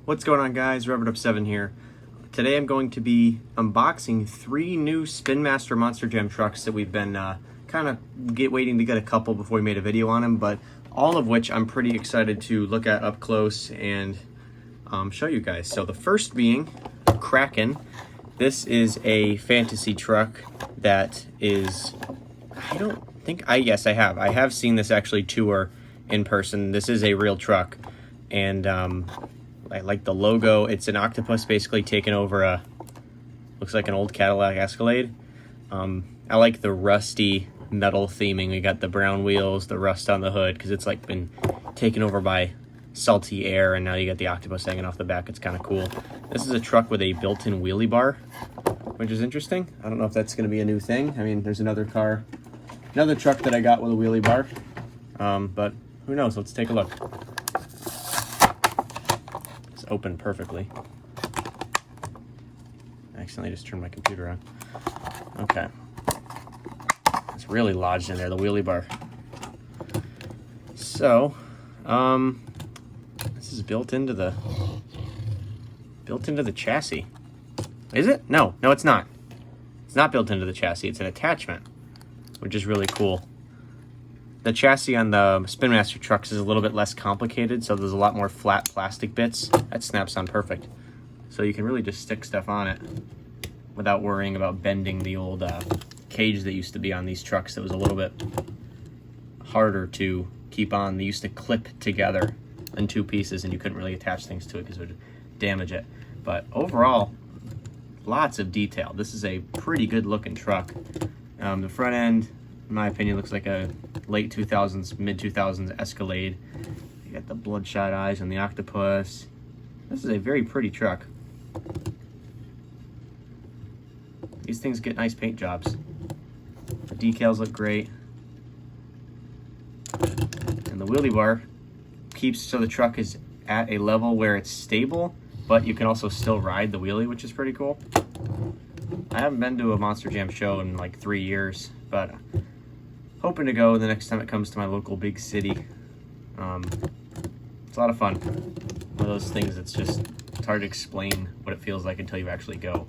What's going on, guys? Ep.1 here. Today I'm going to be unboxing 3 new Spin Master Monster Jam trucks that we've been kind of waiting to get a couple before we made a video on them, but all of which I'm pretty excited to look at up close and show you guys. So the first being Kraken. This is a fantasy truck that is, yes, I have seen this actually tour in person. This is a real truck, and I like the logo. It's an octopus basically taking over a, looks like an old Cadillac Escalade. I like the rusty metal theming. We got the brown wheels, the rust on the hood, because it's like been taken over by salty air, and now you got the octopus hanging off the back. It's kind of cool. This is a truck with a built-in wheelie bar, which is interesting. I don't know if that's going to be a new thing. I mean, there's another truck that I got with a wheelie bar, but who knows? Let's take a look. It's open perfectly. I accidentally just turned my computer on. Okay. It's really lodged in there, the wheelie bar. So, this is built into the chassis. Is it? No, it's not. It's not built into the chassis. It's an attachment, which is really cool. The chassis on the Spin Master trucks is a little bit less complicated, so there's a lot more flat plastic bits. That snaps on perfect. So you can really just stick stuff on it without worrying about bending the old cage that used to be on these trucks that was a little bit harder to keep on. They used to clip together in 2 pieces, and you couldn't really attach things to it because it would damage it. But overall, lots of detail. This is a pretty good looking truck. The front end, in my opinion, looks like a late 2000s, mid 2000s Escalade. You got the bloodshot eyes on the octopus. This is a very pretty truck. These things get nice paint jobs. The decals look great. And the wheelie bar keeps so the truck is at a level where it's stable, but you can also still ride the wheelie, which is pretty cool. I haven't been to a Monster Jam show in like 3 years, but hoping to go the next time it comes to my local big city. It's a lot of fun. One of those things that's just, it's hard to explain what it feels like until you actually go.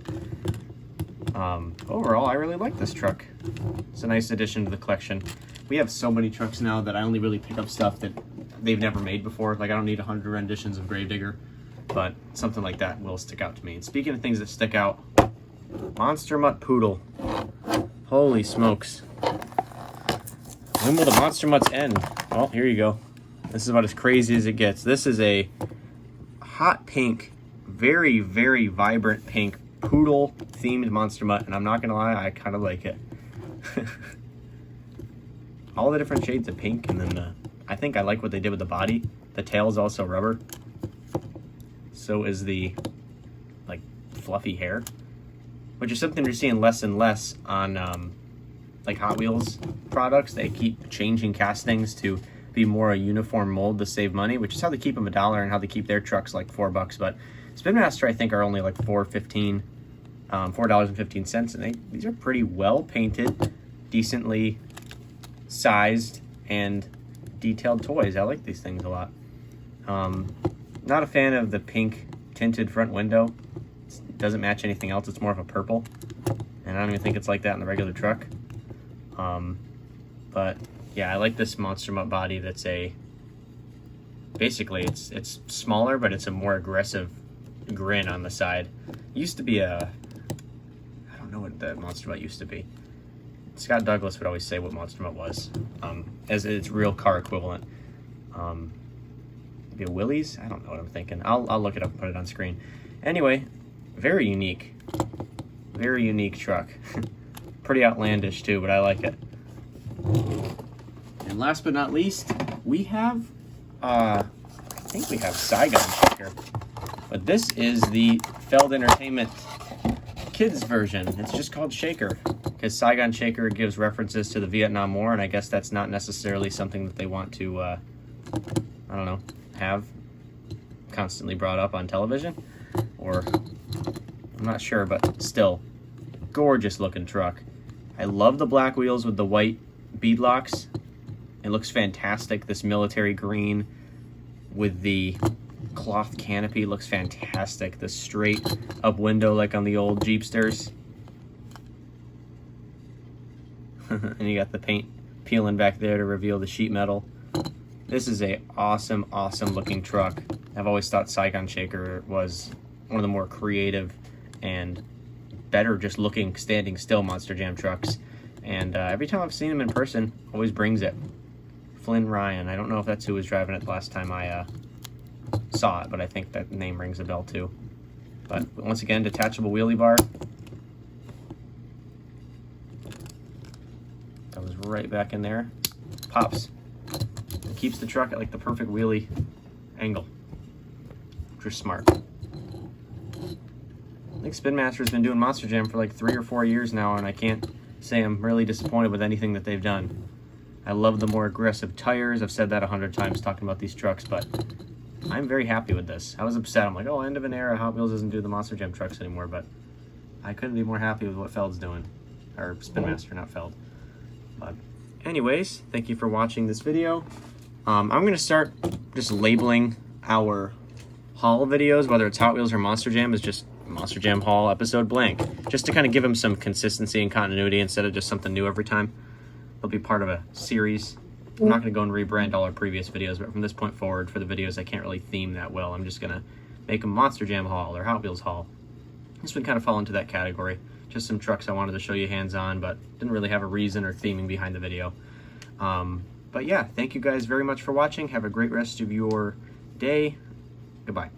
Overall, I really like this truck. It's a nice addition to the collection. We have so many trucks now that I only really pick up stuff that they've never made before. Like, I don't need 100 renditions of Gravedigger, but something like that will stick out to me. And speaking of things that stick out, Monster Mutt Poodle. Holy smokes. When will the Monster Mutts end? Well, here you go. This is about as crazy as it gets. This is a hot pink, very, very vibrant pink Poodle themed Monster Mutt, and I'm not gonna lie, I kind of like it. All the different shades of pink, and then I think I like what they did with the body. The tail is also rubber. So is the like fluffy hair, which is something you're seeing less and less on like Hot Wheels products. They keep changing castings to be more a uniform mold to save money, which is how they keep them $1 and how they keep their trucks like $4. But Spin Master, I think, are only like $4.15, $4.15, and these are pretty well painted, decently sized and detailed toys. I like these things a lot. Not a fan of the pink tinted front window. It doesn't match anything else. It's more of a purple, and I don't even think it's like that in the regular truck. But yeah, I like this Monster Mutt body. That's basically it's smaller, but it's a more aggressive grin on the side. It used to be I don't know what the Monster Mutt used to be. Scott Douglas would always say what Monster Mutt was, as its real car equivalent. Maybe a Willys? I don't know what I'm thinking. I'll look it up and put it on screen. Anyway, very unique truck. Pretty outlandish too, but I like it. And last but not least, we have, I think we have Saigon Shaker, but this is the Feld Entertainment Kids version. It's just called Shaker, because Saigon Shaker gives references to the Vietnam War, and I guess that's not necessarily something that they want to, I don't know, have constantly brought up on television, or I'm not sure, but still, gorgeous looking truck. I love the black wheels with the white bead locks. It looks fantastic. This military green with the cloth canopy looks fantastic. The straight up window like on the old Jeepsters. And you got the paint peeling back there to reveal the sheet metal. This is a awesome looking truck. I've always thought Saigon Shaker was one of the more creative and better just looking standing still Monster Jam trucks. And every time I've seen him in person, always brings it. Flynn Ryan. I don't know if that's who was driving it the last time I saw it, but I think that name rings a bell too. But once again, detachable wheelie bar. Goes right back in there. Pops. It keeps the truck at like the perfect wheelie angle. Which is smart. I think Spin Master's been doing Monster Jam for like 3 or 4 years now, and I can't say I'm really disappointed with anything that they've done. I love the more aggressive tires. I've said that 100 times talking about these trucks, but I'm very happy with this. I was upset. I'm like, oh, end of an era. Hot Wheels doesn't do the Monster Jam trucks anymore, but I couldn't be more happy with what Feld's doing. Or Spin Master, not Feld. But anyways, thank you for watching this video. I'm going to start just labeling our haul videos, whether it's Hot Wheels or Monster Jam, is just Monster Jam haul episode blank, just to kind of give them some consistency and continuity instead of just something new every time. They'll be part of a series. I'm not going to go and rebrand all our previous videos, but from this point forward, for the videos I can't really theme that well. I'm just going to make them Monster Jam haul or Hot Wheels haul. This would kind of fall into that category. Just some trucks I wanted to show you hands-on, but didn't really have a reason or theming behind the video. But yeah, thank you guys very much for watching. Have a great rest of your day. Goodbye.